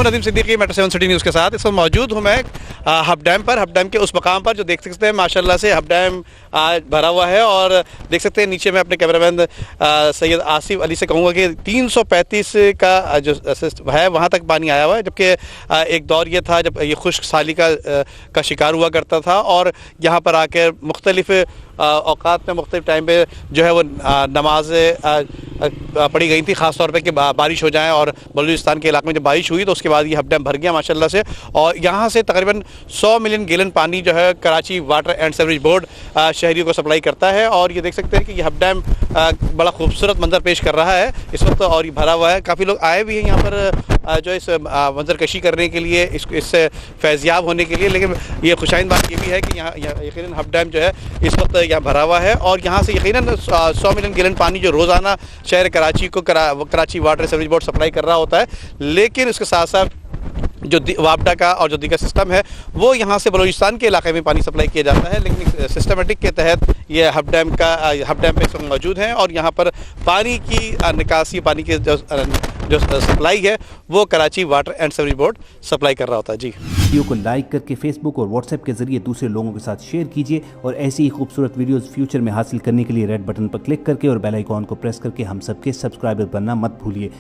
Mohammad Nadeem Siddiqui, metro 7 city news के साथ। इस वक्त मौजूद हूँ मैं हब डैम पर। हब डैम के उस मकाम पर जो देख सकते हैं माशाल्लाह से हब डैम आज भरा हुआ है। और देख सकते हैं नीचे मैं अपने कैमरामैन सैयद आसिफ अली से कहूँगा कि 335 का जो है वहाँ तक पानी आया हुआ है, जबकि एक दौर ये था जब ये खुश्क साली का शिकार हुआ करता था और यहाँ पर आकर मुख्तलिफ औकात में मुख्तलिफ टाइम पे जो है वो नमाज़ें पढ़ी गई थी, ख़ास तौर पे कि बारिश हो जाए। और बलूचिस्तान के इलाके में जब बारिश हुई तो उसके बाद ये हब डैम भर गया माशाल्लाह से। और यहाँ से तकरीबन 100 मिलियन गैलन पानी जो है Karachi water and sewerage board शहरियों को सप्लाई करता है। और ये देख सकते हैं कि ये हब डैम बड़ा खूबसूरत मंजर पेश कर रहा है इस वक्त, और ये भरा हुआ है। काफ़ी लोग आए भी हैं यहाँ पर जो इस मंजर कशी करने के लिए, इससे फैज़याब होने के लिए। लेकिन ये खुशाइंद बात ये भी है कि यहाँ यकीनन हब डैम जो है इस वक्त यहाँ भरा हुआ है और यहाँ से यकीनन 100 मिलियन गैलन पानी जो रोज़ाना शहर कराची को Karachi water sewerage board supply कर रहा होता है। लेकिन इसके साथ साथ जो वापडा का और जो दीगर सिस्टम है वो यहाँ से बलूचिस्तान के इलाके में पानी सप्लाई किया जाता है। लेकिन सिस्टमेटिक के तहत ये हब डैम पे इस वक्त मौजूद हैं और यहाँ पर पानी की निकासी, पानी की जो सप्लाई है वो Karachi water and sewerage board supply कर रहा होता है। जी, वीडियो को लाइक करके फेसबुक और व्हाट्सएप के जरिए दूसरे लोगों के साथ शेयर कीजिए और ऐसी ही खूबसूरत वीडियोस फ्यूचर में हासिल करने के लिए रेड बटन पर क्लिक करके और बेल आइकॉन को प्रेस करके हम सबके सब्सक्राइबर बनना मत भूलिए।